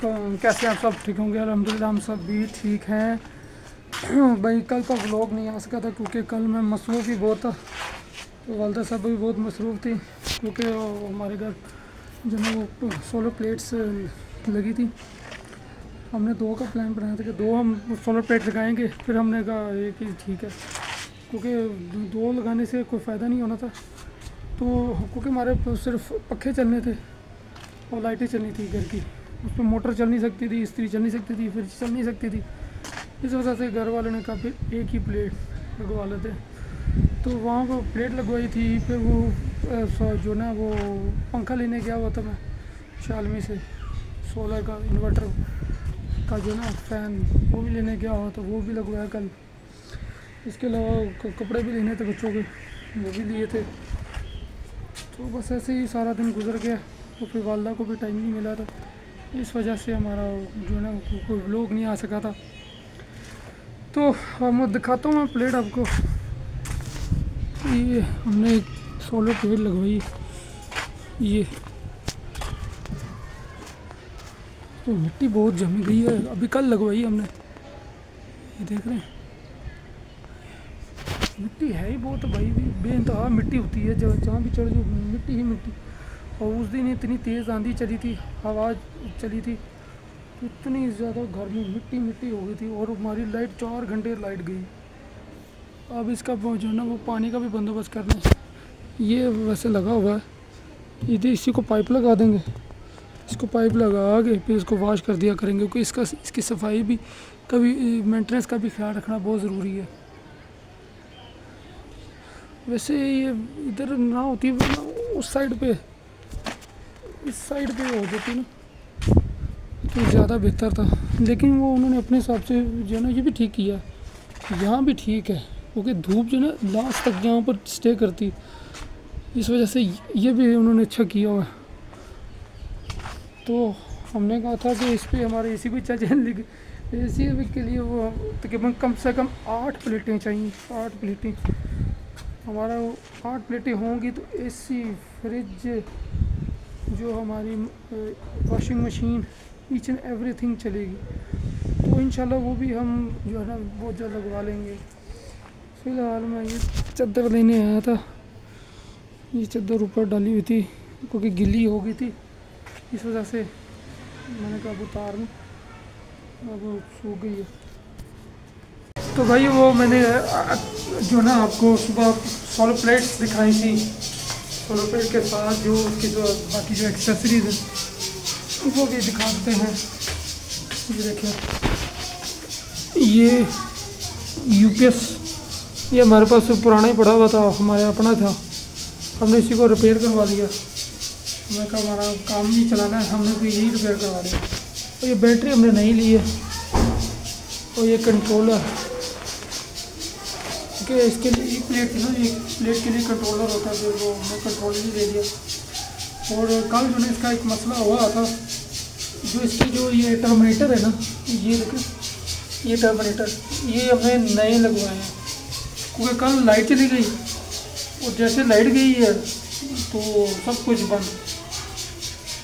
कैसे आप सब ठीक होंगे? अल्हम्दुलिल्लाह हम सब भी ठीक हैं। भाई कल तो व्लॉग नहीं आ सका था क्योंकि कल मैं मसरूफ़ ही बहुत था, तो वालदा साहब भी बहुत मसरूफ़ थी क्योंकि हमारे घर जो है वो सोलर प्लेट्स लगी थी। हमने 2 का प्लान बनाया था कि 2 हम सोलर प्लेट लगाएंगे, फिर हमने कहा एक ही ठीक है क्योंकि 2 लगाने से कोई फ़ायदा नहीं होना था। तो क्योंकि हमारे सिर्फ पखे चलने थे और लाइटें चलनी थी घर की, उसमें मोटर चल नहीं सकती थी, इस्त्री चल नहीं सकती थी, फ्रिज चल नहीं सकती थी। इस वजह से घर वालों ने कहा फिर एक ही प्लेट लगवा लेते। तो वहाँ पर प्लेट लगवाई थी। फिर वो जो ना वो पंखा लेने गया हुआ था मैं शालमी से, सोलर का इन्वर्टर का जो ना फ़ैन वो भी लेने गया हुआ था, वो भी लगवाया कल। इसके अलावा कपड़े भी लेने थे बच्चों के, वो भी लिए थे। तो बस ऐसे ही सारा दिन गुजर गया तो फिर वालदा को भी टाइम नहीं मिला था, इस वजह से हमारा जो ना कोई व्लॉग नहीं आ सका था। तो मैं दिखाता हूँ मैं प्लेट आपको। ये हमने एक सोलर प्लेट लगवाई, ये तो मिट्टी बहुत जमी गई है, अभी कल लगवाई हमने। ये देख रहे हैं मिट्टी है ही बहुत भाई, बेइंतहा मिट्टी होती है जहाँ भी चढ़ जो मिट्टी ही मिट्टी। और उस दिन इतनी तेज़ आंधी चली थी, हवा चली थी, इतनी ज़्यादा घर में मिट्टी मिट्टी हो गई थी। और हमारी लाइट 4 घंटे लाइट गई। अब इसका जो ना वो पानी का भी बंदोबस्त करना है। ये वैसे लगा हुआ है, इधर इसी को पाइप लगा देंगे, इसको पाइप लगा के फिर इसको वॉश कर दिया करेंगे क्योंकि इसकी सफाई भी कभी मेंटेनेंस का भी ख्याल रखना बहुत ज़रूरी है। वैसे ये इधर ना होती ना उस साइड पे, इस साइड पे हो जाती ना तो ज़्यादा बेहतर था, लेकिन वो उन्होंने अपने हिसाब से जो है ना ये भी ठीक किया। यहाँ भी ठीक है क्योंकि धूप जो है ना लास्ट तक यहाँ पर स्टे करती, इस वजह से ये भी उन्होंने अच्छा किया हुआ है। तो हमने कहा था कि इस पर हमारे एसी भी चाहिए, लेकिन एसी के लिए वो तकरीबन कम से कम 8 प्लेटें चाहिए। 8 प्लेटें हमारा 8 प्लेटें होंगी तो एसी, फ्रिज, जो हमारी washing machine, each and everything चलेगी। तो इंशाल्लाह वो भी हम जो है ना बहुत जल्द लगवा लेंगे। फ़िलहाल मैं ये चादर लेने आया था, ये चादर ऊपर डाली हुई थी क्योंकि गिल्ली हो गई थी, इस वजह से मैंने कहा अब उतार लूँ, अब सूख गई है। तो भाई वो मैंने जो ना आपको सुबह सोलर प्लेट्स दिखाई थी, सोलर प्लेट के साथ जो उसकी जो बाकी जो एक्सेसरीज है वो भी दिखा देते हैं। ये देखिए, ये यूपीएस, ये हमारे पास पुराना ही पड़ा हुआ था, हमारा अपना था, हमने इसी को रिपेयर करवा लिया। मैं कहा हमारा काम नहीं चलाना है, हमने भी यही रिपेयर करवा लिया। और ये बैटरी हमने नहीं ली है, और ये कंट्रोलर कि इसके लिए एक प्लेट ना, एक प्लेट के लिए कंट्रोलर होता है, फिर वो हमने कंट्रोलर ही ले लिया। और कल जो है इसका एक मसला हुआ था, जो इसकी जो ये टर्मिनेटर है ना, ये देखिए ये टर्मिनेटर, ये हमने नए लगवाए हैं क्योंकि कल लाइट चली गई और जैसे लाइट गई है तो सब कुछ बंद।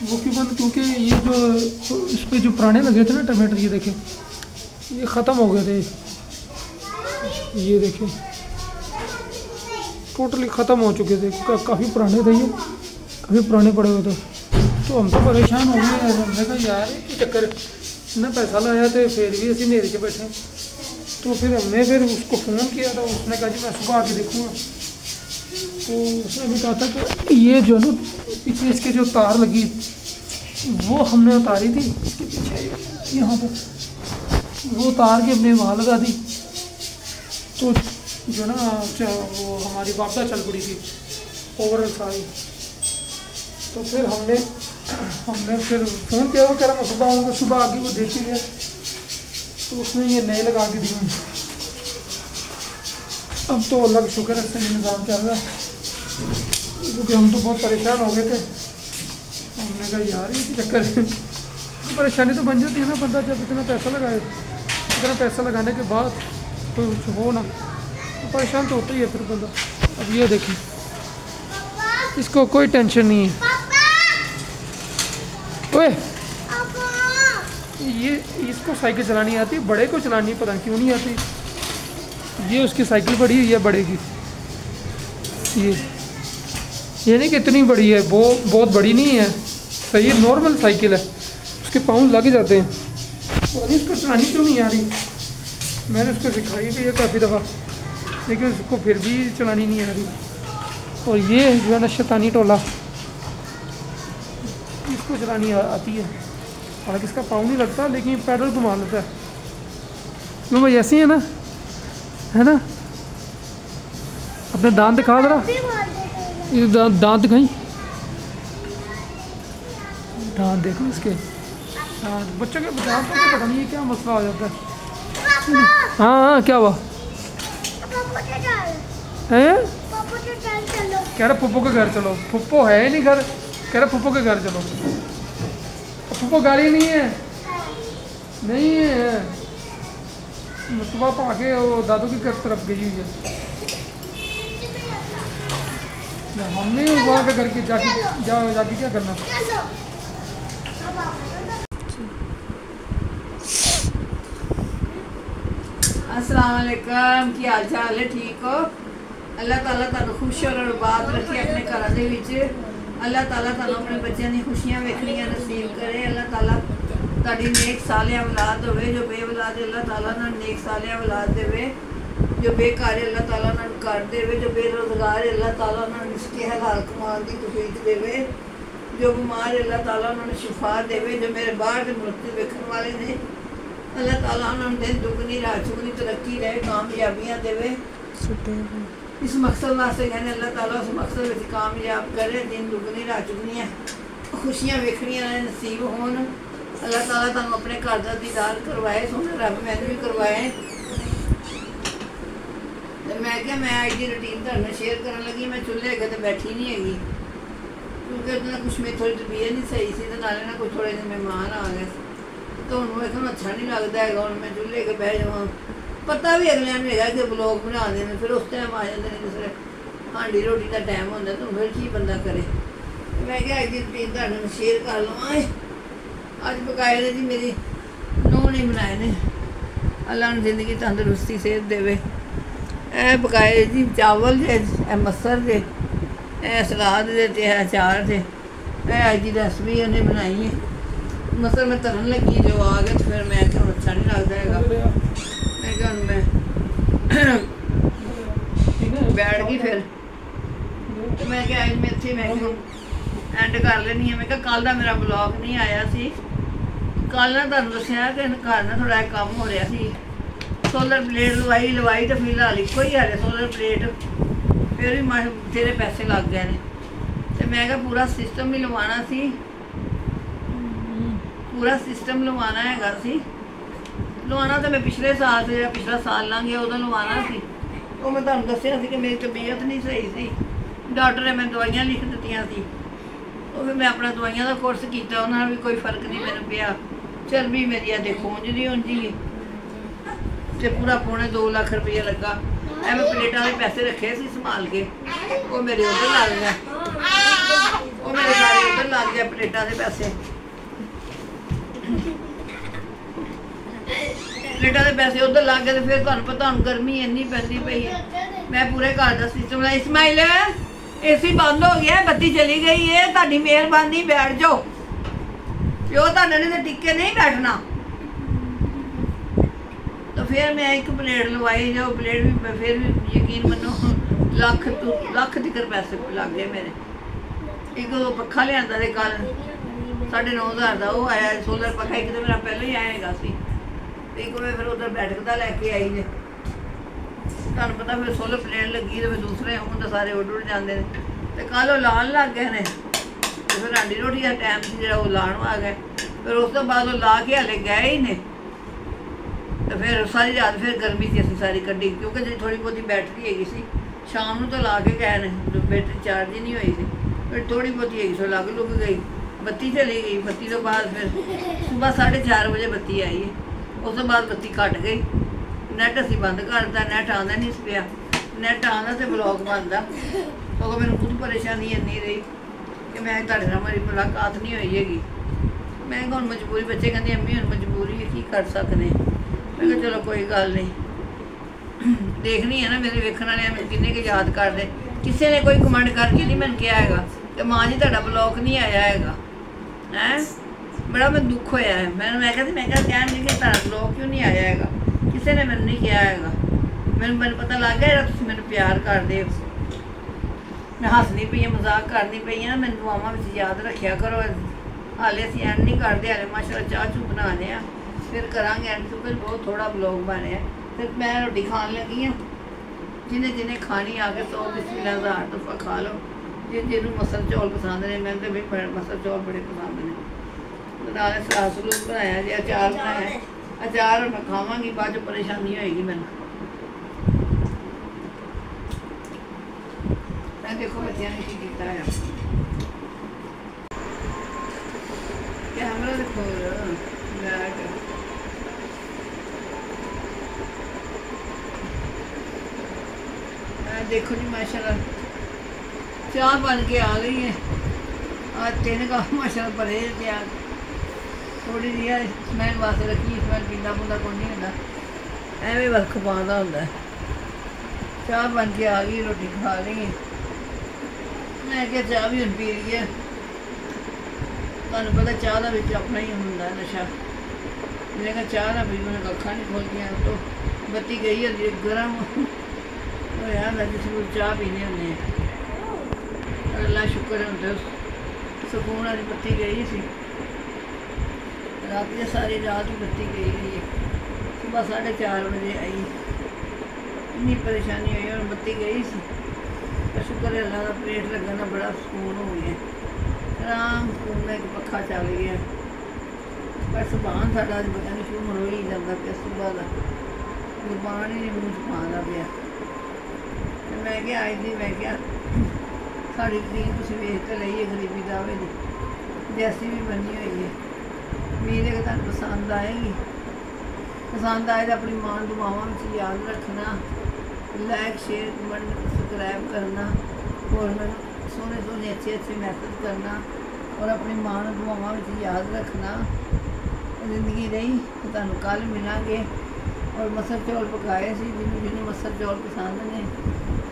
वो क्यों बंद? क्योंकि ये जो इस पर जो पुराने लगे थे ना टर्मिनेटर, ये देखें ये ख़त्म हो गए थे, ये देखें टोटली ख़त्म हो चुके थे, काफ़ी पुराने थे, ये काफ़ी पुराने पड़े हुए थे। तो हम तो परेशान हो गए, हमने कहा यार ये चक्कर इतना पैसा लाया तो फिर भी ऐसे नेरे के बैठे। तो फिर हमने फिर उसको फ़ोन किया था, उसने कहा जी मैं सुबह आके देखूँगा। तो उसने भी कहा था कि ये जो है ना पीछे इसके जो तार लगी वो हमने उतारी थी, इसके पीछे यहाँ पर वो तार के हमने वहाँ लगा दी। तो जो ना वो हमारी वापदा चल पड़ी थी ओवरऑल सारी। तो फिर हमने फिर फ़ोन किया, वो कह रहा मैं सुबह आऊँगा, सुबह आके वो देख लिया तो उसने ये नए लगा के दिए। अब तो अल्लाह का शुक्र है सही निज़ाम चल रहा है, क्योंकि हम तो बहुत परेशान हो गए थे। हमने कहा यार ये चक्कर तो परेशानी तो बन जाती है ना, बंदा जब इतना पैसा लगाए, इतना पैसा लगाने के बाद तो कुछ हो ना तो परेशान तो होता ही है फिर बंदा। अब ये देखें, इसको कोई टेंशन नहीं है। ओए ये इसको साइकिल चलानी आती, बड़े को चलानी पता क्यों नहीं आती। ये उसकी साइकिल पड़ी हुई है बड़े की, ये नहीं कि इतनी बड़ी है, वो बहुत बड़ी नहीं है, सही है, नॉर्मल साइकिल है, उसके पाँव लग जाते हैं। और इसको चलानी क्यों नहीं आ रही, मैंने उसको सिखाई भी है काफ़ी दफ़ा, लेकिन उसको फिर भी चलानी नहीं आ रही। और ये जो है ना शैतानी टोला, इसको चलानी आती है, हालांकि इसका पाँव नहीं लगता लेकिन पैडल घुमा लेता है। क्यों भाई ऐसे ही है ना, अपने दांत दिखा जरा, ये दांत दिखाई, दांत देखो इसके, बच्चों के दांत को पता नहीं है क्या मसला हो जाता है। हाँ क्या हुआ है, कह रहा पप्पो के घर चलो, पप्पो है ही नहीं घर, कह रहा पप्पो के घर चलो, पप्पो गाड़ी नहीं है, नहीं है, सुबह पाके वो दादू की तरफ गई हुई है। हमने वहाँ पे घर के जाके क्या करना। अस्सलाम वालेकुम, की हाल चाल है, ठीक हो? अल्लाह ताला तुहानू खुश और आबाद रखे अपने घर दे विच। अल्लाह ताला तुहानू अपने बच्चों दी खुशियां वेखनियां नसीब करे। अल्लाह ताला तुहाडी नेक सालिया औलाद होवे, जो बे औलाद अल्लाह ताला ना नेक सालिया औलाद देवे, जो बेकार अल्लाह ताला ना कर देवे, जो बेरोजगार अल्लाह ताला ना रिस्के हलाल कमान दी तौफीक देवे, जो बीमार अल्लाह ताला उन्होंने शिफा देवे, जो मेरे बाहर के मुल्क वेखण वाले ने अल्लाह ताला उन्होंने दिन दुगनी रात चुगनी तरक्की रहे, कामयाबियाँ देवे। इस मकसद वास्ते कहने अल्लाह ताला उस मकसद में कामयाब करे, दिन दुगनी रात चुगनियाँ खुशियाँ वेखनियाँ नसीब होन। अल्लाह ताला तुहानू अपने घर का दीदार करवाए, सोने रब मैनू भी करवाए। मैं क्या मैं अज की रूटीन तुहाडे शेयर करन लगी। मैं चूल्हे अगे तो बैठी नहीं हैगी, क्योंकि कुछ मेरी थोड़ी तबीयत नहीं सही सी, तो नाले ना कुछ थोड़े ਜਿਹੇ मेहमान आ गए, तो हूँ एक अच्छा नहीं लगता है। हूँ मैं चूल्हे के बह जावा, पता भी अगलिया है कि ब्लॉग बना देने, फिर उस टाइम आ जाते हैं जिसले हांडी रोटी का टाइम होता, तो फिर की बंदा करे। मैं क्या अज की रूटीन तुहाडे शेयर कर लवां। अज पकाए ने जी मेरी नूंह ने बनाए ने, अल्लाह ने जिंदगी तंदुरुस्ती सेहत देवे। ए पकाए जी चावल जे, मसर जे, सलाद दे ते अचार जे। अज की रेसिपी उन्हें बनाई है। मसर मैं तरन लगी जो आ गए, तो फिर मैं क्या अच्छा नहीं लगता है, मैं क्या मैं बैठ गई। फिर तो मैं क्या मैं इतने मैं एंड कर लेनी है। मैं क्या कल का मेरा ब्लॉग नहीं आया सी, कल ना तुहानू दस्सिया कि घर ना थोड़ा काम हो रहा सी, सोलर प्लेट लवाई तो फिलहाल एको ही हाले सोलर प्लेट, फिर भी तेरे पैसे लग गए ने, तो मैं क्या पूरा सिस्टम भी लवाना सी, पूरा सिस्टम लवाना हैगा सी। लवाना तो मैं पिछले साल से पिछला साल लंघ गया उदों लवाना सी। वो मैं तुहानू दस्सिया सी कि मेरी तबीयत नहीं सही सी, डॉक्टर ने मैं दवाइयां लिख दित्तियां सी, तो फिर मैं अपना दवाइयां का कोर्स किया, उन्होंने भी कोई फर्क नहीं मैंने पिया। चर्बी मेरी अज देखो उंजदी उंजी, तो पूरा पौने 2 लाख रुपया लगा। मैं प्लेटा के पैसे रखे सी संभाल के, वो मेरे उधर लग गया, वो मेरे सारे उधर लग गया प्लेटा के पैसे। प्लेटा के पैसे उधर लग गए, तो फिर तुहानू पता हुण गर्मी इन्नी पैंदी पई है, मैं पूरे घर का सिस्टम ला। इस्माइल एसी बंद हो गया, बत्ती चली गई है, तुहाडी मेहरबानी बैठ जाओ, प्यो तुहाडे ने तो टिके नहीं बैठना। तो फिर मैं एक प्लेट लवाई, जो प्लेट भी फिर भी यकीन मनो लख तक पैसे लग गए मेरे। एक वो पक्खा लिया कल 9,500 का, वो आया सोलर पक्खा, एक तो मेरा पहले ही आएगा सी, एक मैं फिर उधर बैठक का लैके आई ने। तुहानू पता फिर सोलर प्लेट लगी, तो फिर दूसरे हूँ तो सारे उड़ जाते हैं, तो कल वो लान लग गए ने, तो फिर हांडी रोटी का टाइम से जो लाण आ गए, फिर उस तो बाद वो ला के हले गए ही ने। तो फिर सारी रात फिर गर्मी से असी सारी कड्ढी, क्योंकि जी थोड़ी बहुती बैटरी हैगी सी, शाम को तो ला के गए ने, बैटरी चार्ज ही नहीं हुई थी, फिर थोड़ी बहुती हैगी सो लग लुग गई, बत्ती चली गई। बत्ती तो बाद फिर सुबह 4:30 बजे बत्ती आई है, उस तो बाद बत्ती घट गई। नैट असी बंद करता, नैट आंदा नहीं पिया, नैट आंदा तो ब्लॉग बनता, सगों मैनूं खुद परेशानी इन्नी रही कि मैं तुहाडे नाल मेरी मुलाकात नहीं हुई हैगी। मैं हुण मजबूरी, बच्चे कहते अम्मी हुण मजबूरी कर सकते। मैं कहा चलो कोई गल नहीं, देखनी है ना मेरे वेखण वाले मैं किन्ने के याद कर दे। किसी ने कोई कमेंट करके नहीं मैंने कहा है कि माँ जी तुहाडा ब्लॉग नहीं आया है, बड़ा मैं दुख होया है। मैं कहन नहीं कि तुहाडा ब्लॉग क्यों नहीं आया है, किसी ने मैंने नहीं कहा है। मैंने पता लग गया जो तुसीं मैंने प्यार करदे हो। मैं हसनी पई मजाक करनी पई हाँ, मैंने दुआवां विच याद रखिया करो। हाले असीं एंड नहीं करते, हाले माशाअल्लाह चाह चू बनाने आ, फिर करांगे एंड, क्योंकि बहुत थोड़ा ब्लॉग बने। फिर मैं रोटी खान लगी हाँ, जिन्हें जिन्हें खानी आके 100 बिस्मिल्लाह 1000 दफ़ा खा लो। जिन्होंने मसल चौल पसंद ने, मैंने तो भी मसल चौल बड़े पसंद ने। नाले सलाद सलूद बनाया जी, अचार बनाया, अचार मैं खावांगी, बाद चो परेशानी होएगी मैनूं। मैं देखो बच्चों ने की किया है, कैमरा देखो बैठ। देखो जी माशाल्लाह चाह बन के आ गई है। आज 3 कप माशाल्लाह भरे तैयार, थोड़ी जी स्मैल वास्ते रखी, स्मैल पींदा पुंदा कोई नहीं होंदा, एवें वर्ख पादा होंदा। चाह बन के आ गई, रोटी खा रही है। मैं क्या चाह भी हुण पी रही है, तुहानूं पता चाह दा विच अपना ही हुंदा नशा। मैंने कहा चाह ना पी, मैंने अखां नहीं खोलदियां, तो बत्ती गई होंदी गर्म होया होंदा जिस चाह पीने होंदे। अल्लाह शुक्र होंदा सुकून वाली बत्ती गई सी, रात सारी रात ही बत्ती गई रही है। सुबह 4:30 बजे आई, इन्नी परेशानी हुई, और बत्ती गई सी। पर शुक्र है अल्लाह का, प्लेट लगन का बड़ा सुकून हो गया, आराम सुकून में एक पखा चल गया। पर सुभान साडा अज पता नहीं क्यों हो ही जाता पिया सुबह का, जुबान ही नहीं मूँह च पाँदा पिया। मैं क्या आई थी, मैं क्या साड़ी स्क्रीन तुसीं वेख तो लई है गरीबी दावे की, जैसी भी बनी हुई है। उम्मीद है कि तुहानूं पसंद आएगी। पसंद आए तो अपनी मां दुआवां में याद रखना, लाइक शेयर कमेंट सबसक्राइब करना, और मैनूं सोहने सोहने अच्छे अच्छे मैसेज करना, और अपनी मां दुआवां में याद रखना। जिंदगी रही तो तुहानूं कल मिलांगे। और मसल चौल पकाए सी, जिन्होंने मसल चौल पसंद ने,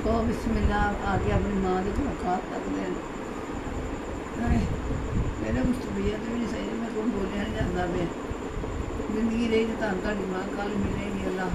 तो बिस्मिल्लाह आके अपनी मां की तो खा सकते हैं। मेरे कुछ तबीयत भी नहीं सही, मेरे को बोलिया नहीं जाता पे। जिंदगी रही तो तुहानूं तुहाडी मां कल मिलेगी। अल्लाह